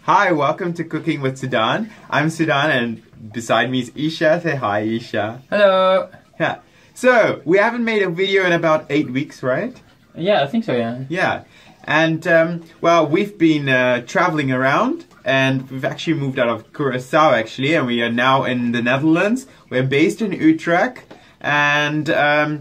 Hi, welcome to Cooking with Sudhan. I'm Sudhan and beside me is Ischa. Say hi, Ischa. Hello. Yeah. So, we haven't made a video in about 8 weeks, right? Yeah, I think so, yeah. Yeah. And, well, we've been traveling around and we've actually moved out of Curacao, actually, and we are now in the Netherlands. We're based in Utrecht. And,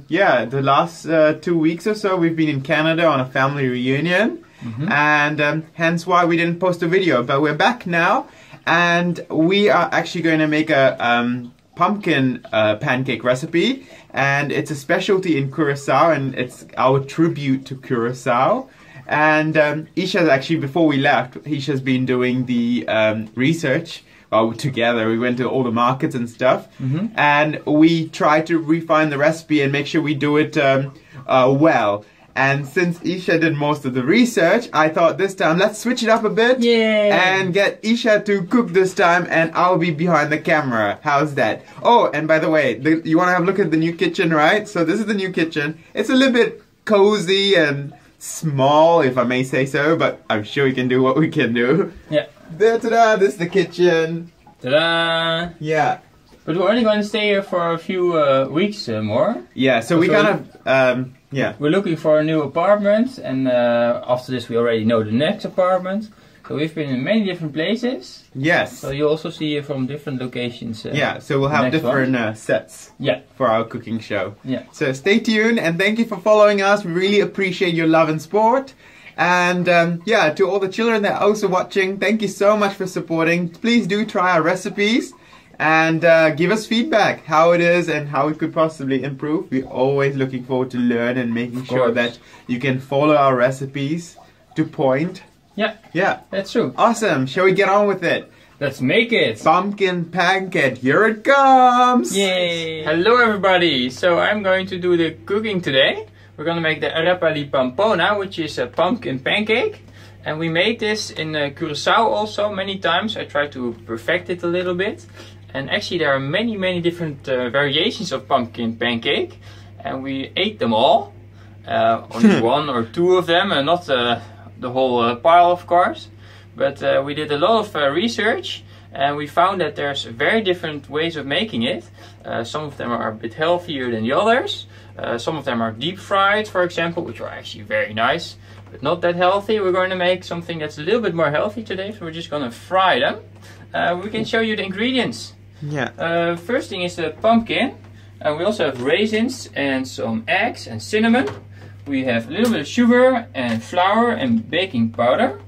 yeah, the last 2 weeks or so, we've been in Canada on a family reunion. And hence why we didn't post a video, but we're back now and we are actually going to make a pumpkin pancake recipe, and it's a specialty in Curacao and it's our tribute to Curacao. And Isha's actually, before we left, Isha's been doing the research. Well, together we went to all the markets and stuff, and we tried to refine the recipe and make sure we do it well. And since Isha did most of the research, I thought this time let's switch it up a bit. Yay. And get Isha to cook this time, and I'll be behind the camera. How's that? Oh, and by the way, you want to have a look at the new kitchen, right? So this is the new kitchen. It's a little bit cozy and small, if I may say so, but I'm sure we can do what we can do. Yeah. There, ta-da, this is the kitchen. Ta-da! Yeah. But we're only going to stay here for a few weeks more. Yeah, so we kind of, yeah. We're looking for a new apartment, and after this we already know the next apartment. So we've been in many different places. Yes. So you also see from different locations. Yeah, so we'll have different sets. Yeah. For our cooking show. Yeah. So stay tuned and thank you for following us. We really appreciate your love and support. And yeah, to all the children that are also watching, thank you so much for supporting. Please do try our recipes and give us feedback how it is and how we could possibly improve. We're always looking forward to learn and making sure that you can follow our recipes to point. Yeah. Yeah. That's true. Awesome. Shall we get on with it? Let's make it! Pumpkin pancake, here it comes! Yay! Hello everybody! So I'm going to do the cooking today. We're going to make the Arepa di Pampuna, which is a pumpkin pancake. And we made this in Curacao also many times. I tried to perfect it a little bit. And actually there are many different variations of pumpkin pancake. And we ate them all. Only one or two of them, and not the whole pile, of course. But we did a lot of research, and we found that there's very different ways of making it. Some of them are a bit healthier than the others. Some of them are deep fried, for example, which are actually very nice, but not that healthy. We're going to make something that's a little bit more healthy today, so we're just going to fry them. We can show you the ingredients. Yeah. First thing is the pumpkin. We also have raisins and some eggs and cinnamon. We have a little bit of sugar and flour and baking powder.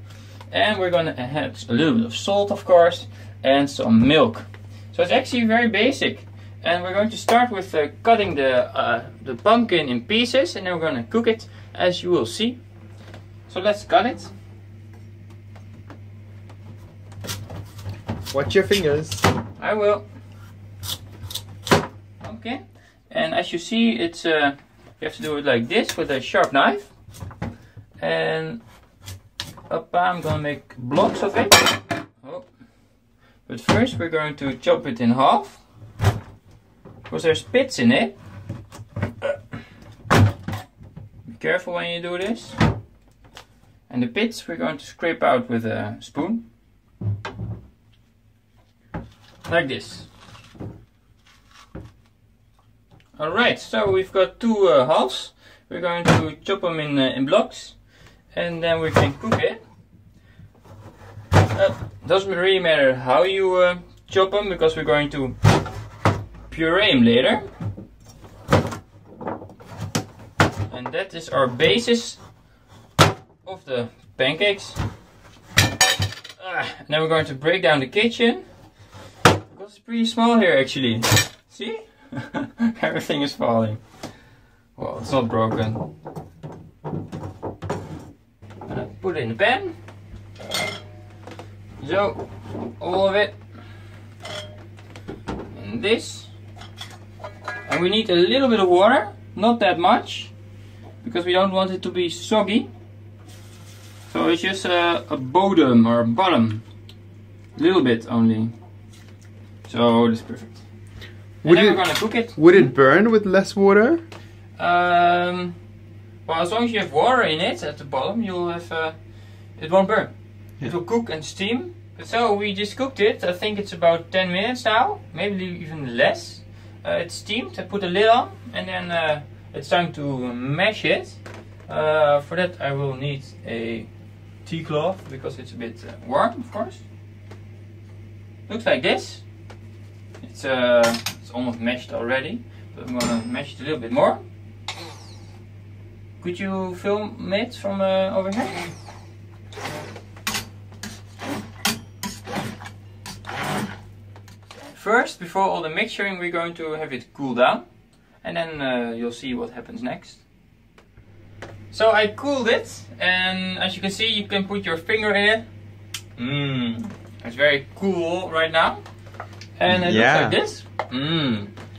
And we're going to add a little bit of salt, of course, and some milk. So it's actually very basic. And we're going to start with cutting the pumpkin in pieces, and then we're going to cook it, as you will see. So let's cut it. Watch your fingers. I will. Pumpkin. And as you see, it's you have to do it like this with a sharp knife. And I'm gonna make blocks of it. Oh. But first we're going to chop it in half, because there's pits in it. Be careful when you do this. And the pits we're going to scrape out with a spoon. Like this. Alright, so we've got two halves. We're going to chop them in blocks. And then we can cook it. Doesn't really matter how you chop them, because we're going to puree them later. And that is our basis of the pancakes. And then we're going to break down the kitchen, because it's pretty small here actually. See? Everything is falling. Well, it's not broken. Put it in the pan. So, all of it. And this. And we need a little bit of water, not that much, because we don't want it to be soggy. So it's just a bottom or a bottom. A little bit only. So this is perfect. And then we're gonna cook it. Would it burn with less water? Well, as long as you have water in it at the bottom, you'll have it won't burn. Yeah. It will cook and steam, So we just cooked it. I think it's about 10 minutes now, maybe even less. It's steamed. I put a lid on, and then it's time to mash it. For that I will need a tea cloth because it's a bit warm, of course. Looks like this. It's almost mashed already, but I'm gonna mash it a little bit more. Could you film it from over here? First, before all the mixturing, we're going to have it cool down, and then you'll see what happens next. So I cooled it, and as you can see, you can put your finger in it. It's very cool right now, and it looks like this.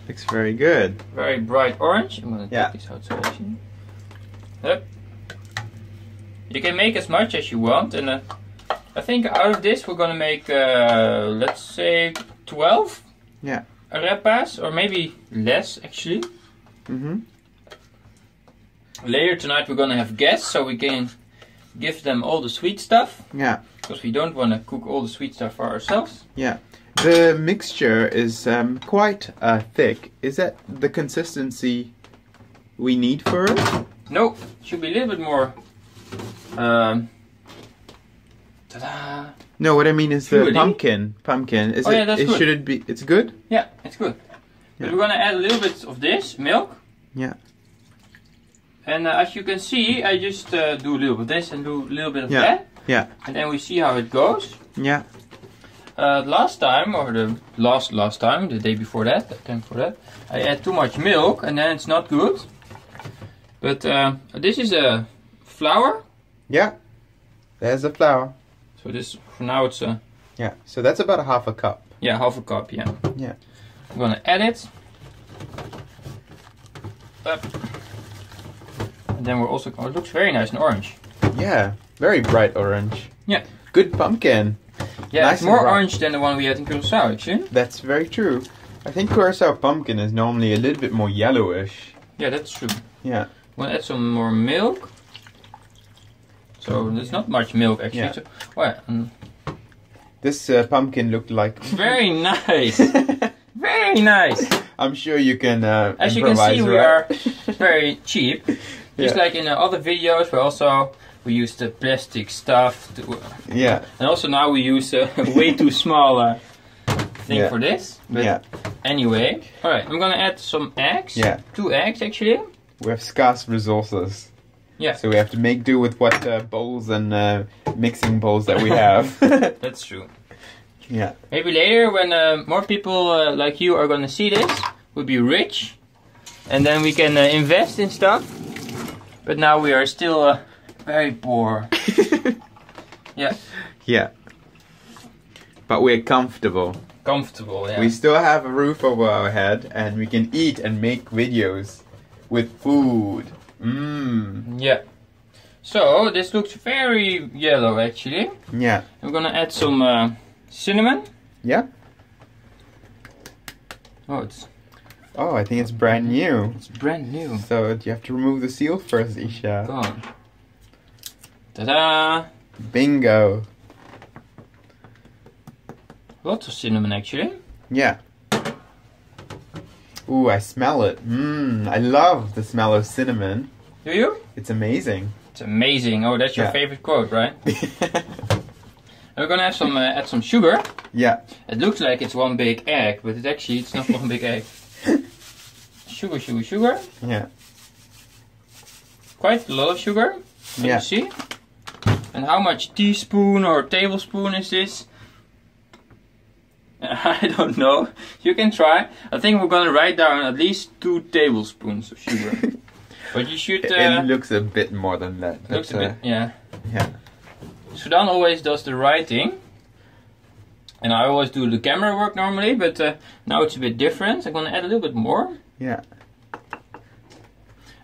Looks very good. Very bright orange. I'm gonna take this out so I see. Yep. You can make as much as you want, and I think out of this we're gonna make, let's say, 12 arepas, or maybe less actually. Later tonight we're gonna have guests, so we can give them all the sweet stuff. Yeah. Because we don't want to cook all the sweet stuff for ourselves. Yeah. The mixture is quite thick. Is that the consistency we need for it? No, it should be a little bit more. Ta-da! No, what I mean is the pumpkin. Pumpkin. Is it? That's good. Should it be? It's good. Yeah, it's good. But we're gonna add a little bit of this milk. Yeah. And as you can see, I just do a little bit of this and do a little bit of Yeah. that. Yeah. And then we see how it goes. Yeah. Last time, or the last time, the day before that, the time before that, I add too much milk and then it's not good. But this is a flour. Yeah. There's the flour. So this, for now it's a... Yeah, so that's about a half a cup. Yeah, half a cup, yeah. Yeah. I'm gonna add it. Up. And then we're also... Oh, it looks very nice and orange. Yeah, very bright orange. Yeah. Good pumpkin. Yeah, Nice it's more and bright. orange than the one we had in Curacao, actually. That's very true. I think Curacao pumpkin is normally a little bit more yellowish. Yeah, that's true. Yeah. I'm gonna add some more milk. So there's not much milk actually. Yeah. So, well, This pumpkin looked like... very nice. Very nice. I'm sure you can As you can see, we are very cheap. Just Yeah. like in other videos, we use the plastic stuff. Yeah. And also now we use a way too small thing for this. But anyway, alright, I'm gonna add some eggs. Yeah. 2 eggs actually. We have scarce resources. Yeah. So we have to make do with what bowls and mixing bowls that we have. That's true. Yeah. Maybe later when more people like you are gonna see this, we'll be rich. And then we can invest in stuff. But now we are still very poor. Yeah. Yeah. But we're comfortable. Comfortable, yeah. We still have a roof over our head and we can eat and make videos with food. Yeah. So this looks very yellow actually. Yeah. I'm gonna add some cinnamon. Yeah. Oh, I think it's brand new. it's brand new. So you have to remove the seal first, Isha. Go on. Ta-da! Bingo. Lots of cinnamon actually. Yeah. Ooh, I smell it. I love the smell of cinnamon. Do you? It's amazing. It's amazing. Oh, that's your favorite quote, right? And we're gonna have some add some sugar. Yeah. It looks like it's one big egg, but it's not one big egg. Sugar, sugar, sugar. Yeah. Quite a lot of sugar. Can you see? And how much teaspoon or tablespoon is this? I don't know. You can try. I think we're gonna write down at least 2 tablespoons of sugar. But you should... it looks a bit more than that. Looks a bit, yeah. Yeah. Sudhan always does the writing. And I always do the camera work normally, but now it's a bit different. I'm gonna add a little bit more. Yeah.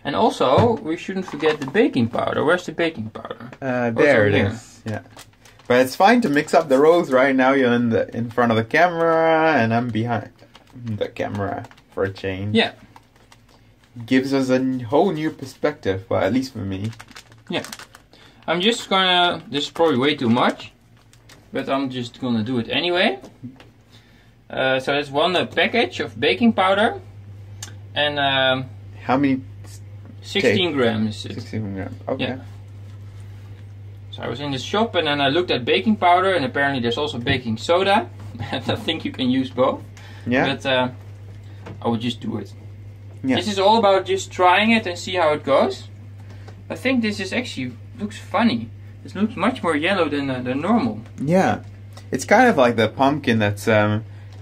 And also, we shouldn't forget the baking powder. Where's the baking powder? There it is. Yeah. But it's fine to mix up the roles. Right now you're in front of the camera and I'm behind the camera for a change. Yeah. Gives us a whole new perspective, well, at least for me. Yeah. I'm just gonna... This is probably way too much. but I'm just gonna do it anyway. So that's one package of baking powder, and how many? 16 grams. 16 grams. Okay. Yeah. So I was in the shop and then I looked at baking powder, and apparently there's also baking soda. And I think you can use both. Yeah. But I would just do it. Yeah. This is all about just trying it and see how it goes. I think this is actually looks funny. This looks much more yellow than normal. Yeah. It's kind of like the pumpkin that's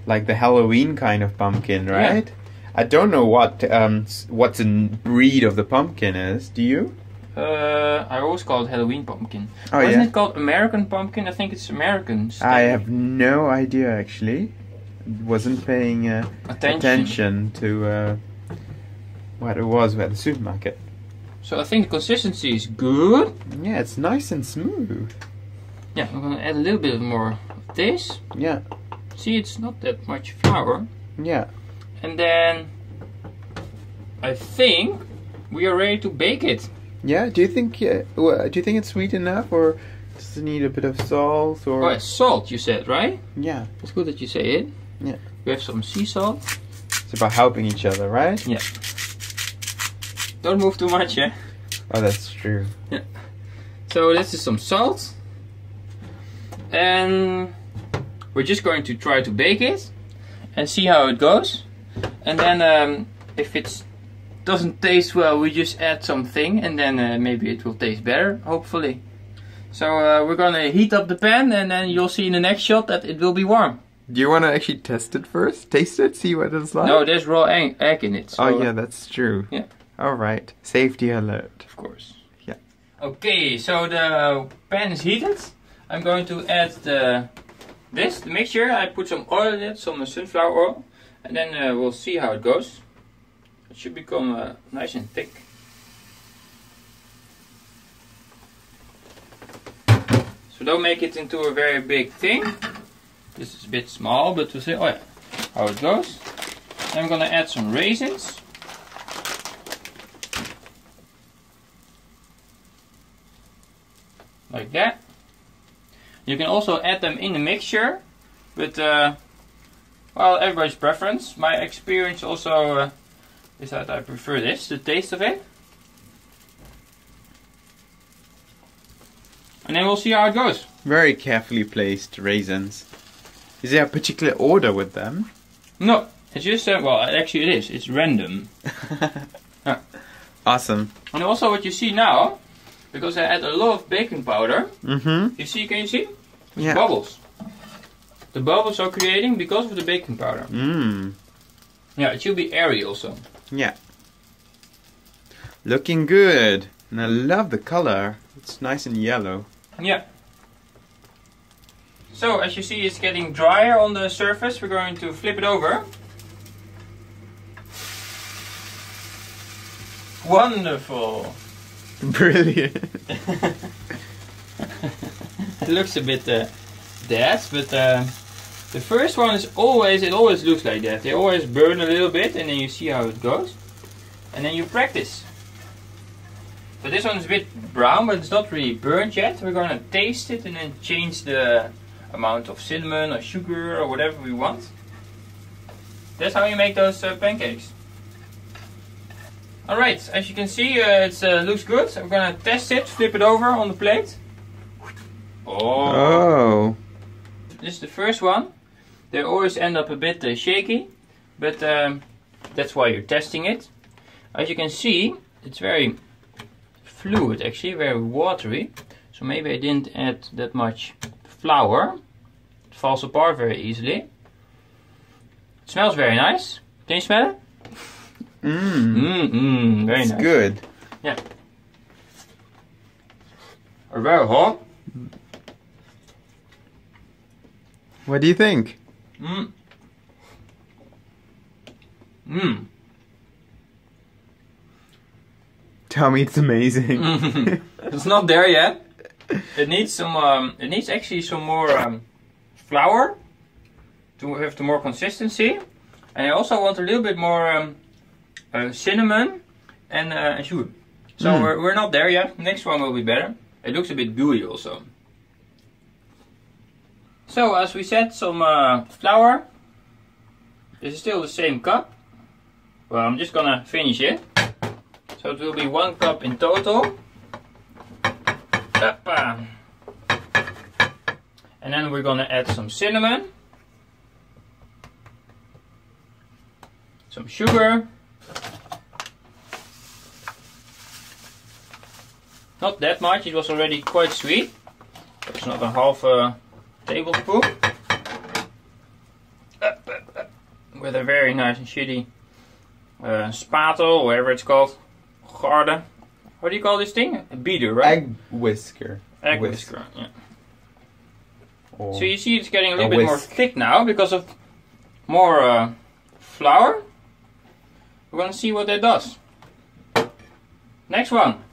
like the Halloween kind of pumpkin, right? Yeah. I don't know what a breed of the pumpkin is. Do you? I always call it Halloween pumpkin. Oh, Wasn't yeah? it called American pumpkin? I think it's American. I have no idea actually. Wasn't paying attention to what it was at the supermarket. So I think the consistency is good. Yeah, it's nice and smooth. Yeah, I'm gonna add a little bit more of this. Yeah. See, it's not that much flour. Yeah. And then I think we are ready to bake it. Yeah. Do you think it's sweet enough, or does it need a bit of salt? Or oh, it's salt, you said, right? Yeah. It's good that you say it. Yeah. We have some sea salt. It's about helping each other, right? Yeah. Don't move too much, yeah. Oh, that's true. Yeah. So this is some salt, and we're just going to try to bake it and see how it goes. And then if it doesn't taste well, we just add something, and then maybe it will taste better, hopefully. So we're gonna heat up the pan, and then you'll see in the next shot that it will be warm. Do you want to actually test it first? Taste it? See what it's like? No, there's raw egg in it. So oh yeah, that's true. Yeah. Alright. Safety alert. Of course. Yeah. Okay, so the pan is heated. I'm going to add the mixture. I put some oil in it, some sunflower oil. And then we'll see how it goes. It should become nice and thick. So don't make it into a very big thing. This is a bit small, but we'll see how it goes. Then I'm gonna add some raisins. Like that. You can also add them in the mixture, but well, everybody's preference. My experience also is that I prefer this, the taste of it. And then we'll see how it goes. Very carefully placed raisins. Is there a particular order with them? No, it's just, well, actually it is. It's random. Yeah. Awesome. And also what you see now, because I add a lot of baking powder, can you see? Yeah. Bubbles. The bubbles are creating because of the baking powder. Yeah, it should be airy also. Yeah. Looking good. And I love the color. It's nice and yellow. Yeah. So as you see, it's getting drier on the surface. We're going to flip it over. Wonderful. Brilliant. It looks a bit dead, but the first one is always, it always looks like that. They always burn a little bit, and then you see how it goes. And then you practice. So this one is a bit brown, but it's not really burnt yet. We're going to taste it and then change the amount of cinnamon or sugar or whatever we want. That's how you make those pancakes. Alright, as you can see, it looks good. We're going to test it, flip it over on the plate. Oh. This is the first one. They always end up a bit shaky, but that's why you're testing it. As you can see, it's very fluid, actually, very watery. So maybe I didn't add that much flour. It falls apart very easily. It smells very nice. Can you smell it? Very it's nice. Good. Yeah. Very hot. What do you think? Tell me it's amazing. It's not there yet. It needs some. It needs actually some more flour to have the more consistency, and I also want a little bit more cinnamon and sugar. So we're not there yet. Next one will be better. It looks a bit gooey also. So as we said, some flour. This is still the same cup. Well, I'm just gonna finish it. So it will be 1 cup in total. And then we're gonna add some cinnamon, some sugar, not that much, it was already quite sweet. It's not a half a tablespoon. With a very nice and shitty spatel, whatever it's called. Garden. What do you call this thing? A beater, right? Egg whisker. Egg whisker, yeah. So you see it's getting a little bit more thick now because of more flour. We're gonna see what that does. Next one.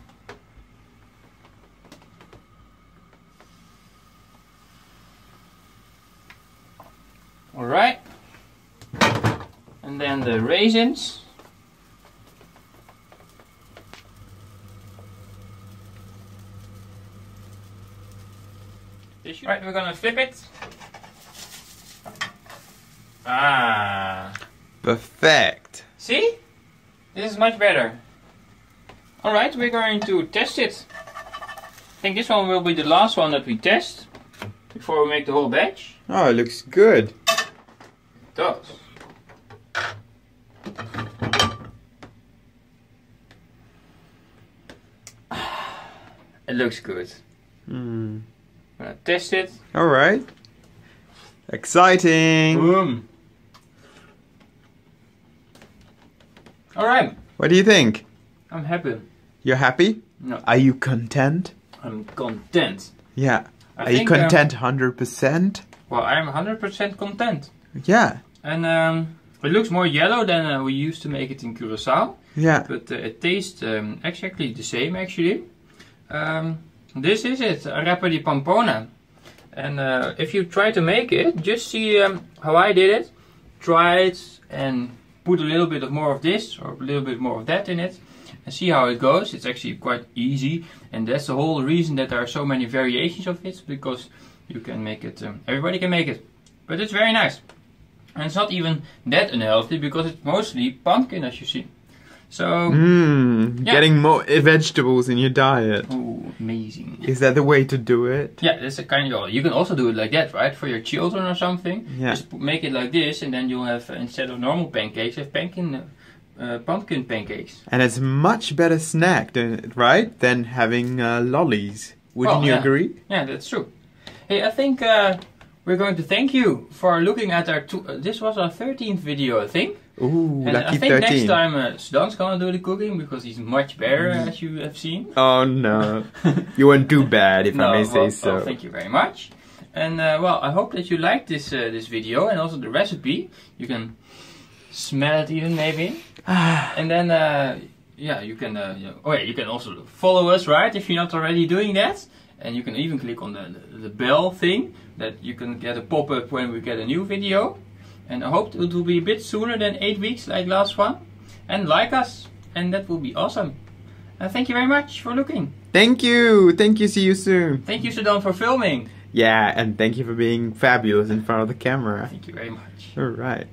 Alright. And then the raisins. Right, we're gonna flip it. Ah. Perfect. See? This is much better. Alright, we're going to test it. I think this one will be the last one that we test before we make the whole batch. Oh, it looks good. It does. It looks good. I'm gonna test it. Alright. Exciting. Boom. Alright. What do you think? I'm happy. You're happy? No. Are you content? I'm content. Yeah. I Are you think, content 100%? Well, I'm 100% content. Yeah. And it looks more yellow than we used to make it in Curacao. Yeah. But it tastes exactly the same actually. This is it, Arepa di Pampuna. And if you try to make it, just see how I did it. Try it and put a little bit more of this or a little bit more of that in it. And see how it goes. It's actually quite easy. And that's the whole reason that there are so many variations of it. Because you can make it, everybody can make it. But it's very nice. And it's not even that unhealthy because it's mostly pumpkin as you see. So, yeah. Getting more vegetables in your diet. Oh, amazing. Is that the way to do it? Yeah, that's a kind of, you can also do it like that, right? For your children or something. Yeah. Just make it like this and then you'll have, instead of normal pancakes, have pumpkin pancakes. And it's much better snack, right? Than having lollies. Wouldn't you agree? Yeah, that's true. Hey, I think we're going to thank you for looking at our, this was our 13th video, I think. Ooh, and lucky I think 13. next time Sudhan's gonna do the cooking because he's much better as you have seen. Oh no, you weren't too bad if I may say so. Well, thank you very much. And well, I hope that you liked this this video and also the recipe. You can smell it even maybe. And then yeah, you can you can also follow us, right? If you're not already doing that. And you can even click on the bell thing that you can get a pop-up when we get a new video. And I hope it will be a bit sooner than 8 weeks like last one. And like us. And that will be awesome. And thank you very much for looking. Thank you. Thank you. See you soon. Thank you, Sudhan, for filming. Yeah, and thank you for being fabulous in front of the camera. Thank you very much. Alright.